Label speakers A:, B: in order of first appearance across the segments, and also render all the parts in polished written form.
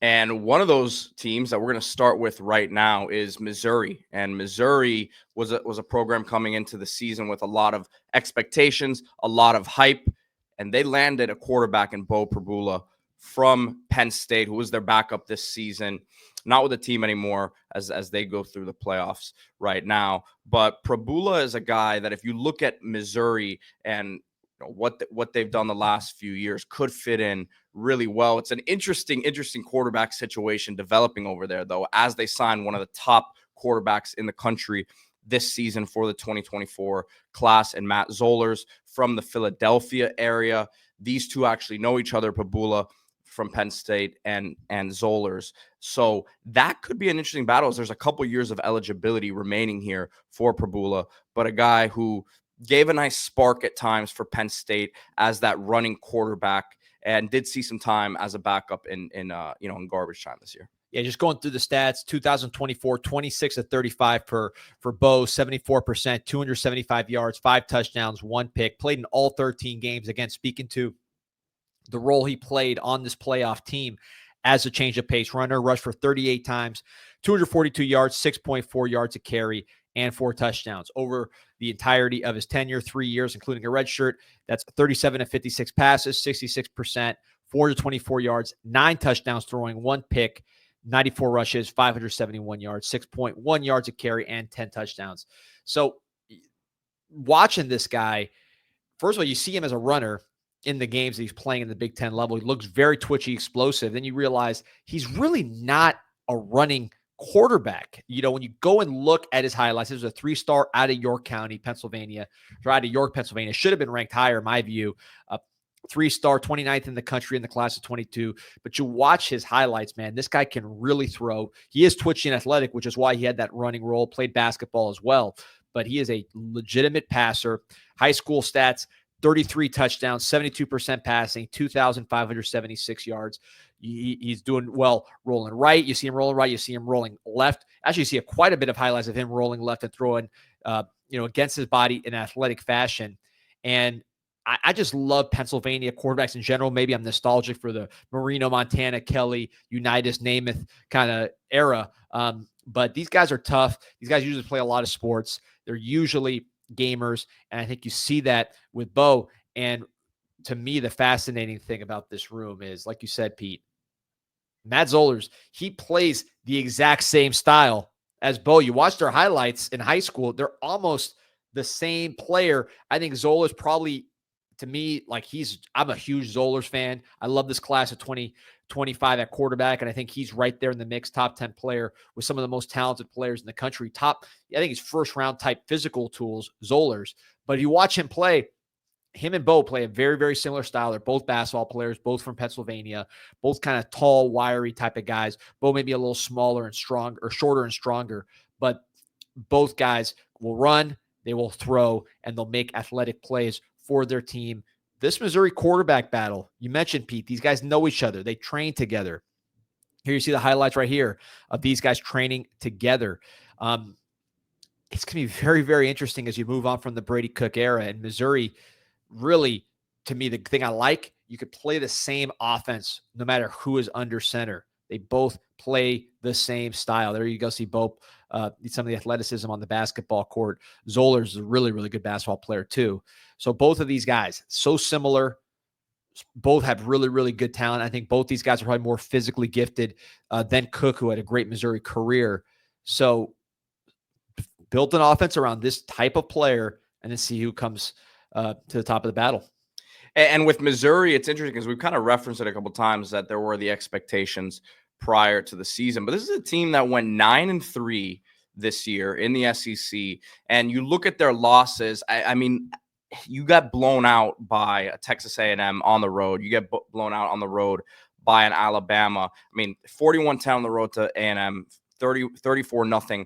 A: And one of those teams that we're going to start with right now is Missouri. And Missouri was a program coming into the season with a lot of expectations, a lot of hype, and they landed a quarterback in Beau Pribula from Penn State, who was their backup this season, not with the team anymore as they go through the playoffs right now. But Pribula is a guy that if you look at Missouri and what they've done the last few years, could fit in really well. It's an interesting quarterback situation developing over there, though, as they sign one of the top quarterbacks in the country this season for the 2024 class, and Matt Zollers from the Philadelphia area. These two actually know each other, Pribula from Penn State and Zollers. So that could be an interesting battle, as there's a couple years of eligibility remaining here for Pribula, but a guy who gave a nice spark at times for Penn State as that running quarterback, and did see some time as a backup in garbage time this year.
B: Yeah, just going through the stats, 2024, 26 of 35 for Beau, 74%, 275 yards, 5 touchdowns, 1 pick, played in all 13 games. Again, speaking to the role he played on this playoff team as a change of pace runner, rushed for 38 times, 242 yards, 6.4 yards a carry, and 4 touchdowns over the entirety of his tenure, 3 years, including a red shirt. That's 37 of 56 passes, 66%, 424 yards, 9 touchdowns throwing, 1 pick, 94 rushes, 571 yards, 6.1 yards a carry, and 10 touchdowns. So watching this guy, first of all, you see him as a runner in the games that he's playing in the Big Ten level. He looks very twitchy, explosive. Then you realize he's really not a running quarterback. When you go and look at his highlights, this was a 3-star out of York County, Pennsylvania, or out of York, Pennsylvania. Should have been ranked higher, in my view. 3-star, 29th in the country in the class of 22. But you watch his highlights, man, this guy can really throw. He is twitchy and athletic, which is why he had that running role, played basketball as well. But he is a legitimate passer. High school stats, 33 touchdowns, 72% passing, 2,576 yards. He's doing well rolling right. You see him rolling right. You see him rolling left. Actually, you see quite a bit of highlights of him rolling left and throwing, against his body in athletic fashion. And I just love Pennsylvania quarterbacks in general. Maybe I'm nostalgic for the Marino, Montana, Kelly, Unitas, Namath kind of era. But these guys are tough. These guys usually play a lot of sports. They're usually gamers. And I think you see that with Beau. And to me, the fascinating thing about this room is, like you said, Pete, Matt Zollers, he plays the exact same style as Beau. You watch their highlights in high school, they're almost the same player. I think Zollers probably, to me, I'm a huge Zollers fan. I love this class of 2025 at quarterback, and I think he's right there in the mix, top 10 player with some of the most talented players in the country. I think he's first-round type physical tools, Zollers. But you watch him play, him and Beau play a very, very similar style. They're both basketball players, both from Pennsylvania, both kind of tall, wiry type of guys. Beau maybe a little smaller and strong, or shorter and stronger, but both guys will run, they will throw, and they'll make athletic plays for their team. This Missouri quarterback battle, you mentioned, Pete, these guys know each other. They train together. Here you see the highlights right here of these guys training together. It's going to be very, very interesting as you move on from the Brady Cook era. And Missouri, really, to me, the thing I like, you could play the same offense no matter who is under center. They both play the same style. There you go. See Beau, some of the athleticism on the basketball court. Zollers is a really, really good basketball player too. So both of these guys, so similar. Both have really, really good talent. I think both these guys are probably more physically gifted than Cook, who had a great Missouri career. So build an offense around this type of player and then see who comes to the top of the battle.
A: And with Missouri, it's interesting because we've kind of referenced it a couple of times that there were the expectations prior to the season. But this is a team that went 9-3 this year in the SEC. And you look at their losses, I mean, you got blown out by a Texas A&M on the road. You get blown out on the road by an Alabama. I mean, 41-10 on the road to A&M, 34-0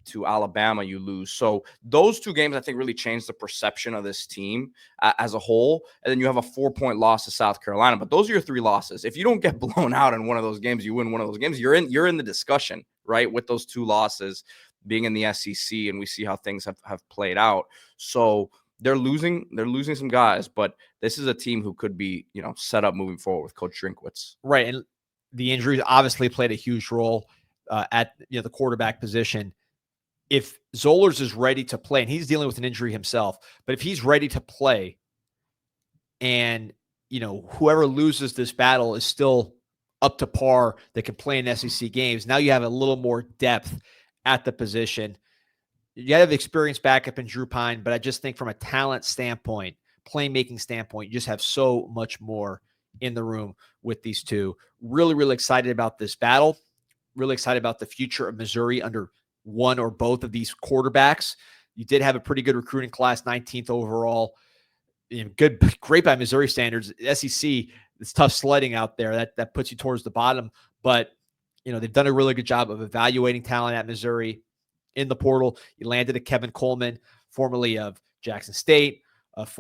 A: to Alabama, you lose. So those two games, I think, really changed the perception of this team as a whole. And then you have a 4-point loss to South Carolina. But those are your 3 losses. If you don't get blown out in one of those games, you win one of those games, you're in the discussion, right, with those 2 losses being in the SEC, and we see how things have played out. So they're losing some guys, but this is a team who could be, set up moving forward with Coach Drinkwitz.
B: Right. And The injuries obviously played a huge role at the quarterback position. If Zollers is ready to play, and he's dealing with an injury himself, but if he's ready to play, and whoever loses this battle is still up to par that can play in SEC games, now you have a little more depth at the position. You have experienced backup in Drew Pine, but I just think from a talent standpoint, playmaking standpoint, you just have so much more in the room with these two. Really, really excited about this battle. Really excited about the future of Missouri under one or both of these quarterbacks. You did have a pretty good recruiting class, 19th overall. Great by Missouri standards. SEC, it's tough sledding out there. That puts you towards the bottom. But they've done a really good job of evaluating talent at Missouri. In the portal, you landed a Kevin Coleman, formerly of Jackson State.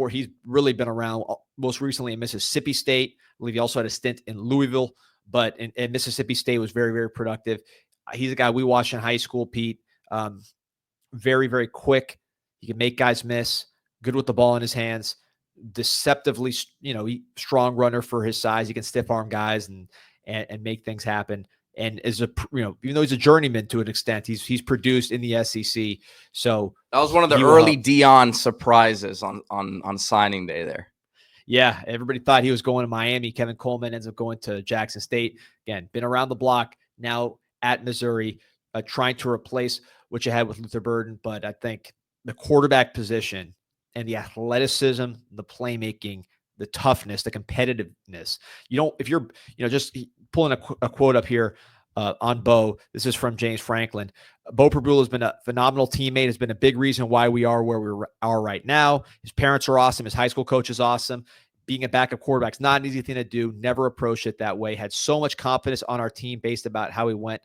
B: He's really been around most recently in Mississippi State. I believe he also had a stint in Louisville, but in Mississippi State was very, very productive. He's a guy we watched in high school, Pete. Very, very quick. He can make guys miss. Good with the ball in his hands. Deceptively, strong runner for his size. He can stiff arm guys and make things happen. And even though he's a journeyman to an extent, he's produced in the SEC. So
A: that was one of the early Dion surprises on signing day there.
B: Yeah, everybody thought he was going to Miami. Kevin Coleman ends up going to Jackson State. Again, been around the block, now at Missouri, trying to replace what you had with Luther Burden. But I think the quarterback position and the athleticism, the playmaking, the toughness, the competitiveness. If you're, just pulling a quote up here on Beau. This is from James Franklin. Beau Pribula has been a phenomenal teammate, has been a big reason why we are where we are right now. His parents are awesome. His high school coach is awesome. Being a backup quarterback is not an easy thing to do. Never approached it that way. Had so much confidence on our team based about how he went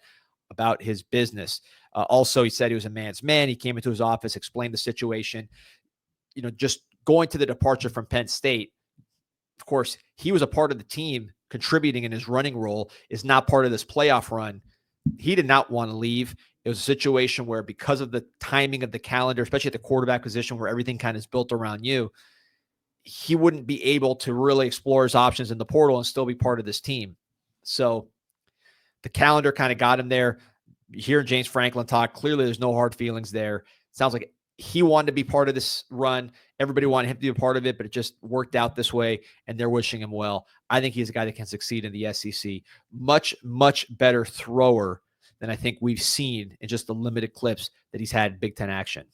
B: about his business. Also, he said he was a man's man. He came into his office, explained the situation. Just going to the departure from Penn State, of course, he was a part of the team contributing in his running role, is not part of this playoff run. He did not want to leave. It was a situation where, because of the timing of the calendar, especially at the quarterback position where everything kind of is built around you, he wouldn't be able to really explore his options in the portal and still be part of this team. So the calendar kind of got him there. You hear James Franklin talk. Clearly, there's no hard feelings there. Sounds like he wanted to be part of this run. Everybody wanted him to be a part of it, but it just worked out this way, and they're wishing him well. I think he's a guy that can succeed in the SEC. Much, much better thrower than I think we've seen in just the limited clips that he's had in Big Ten action.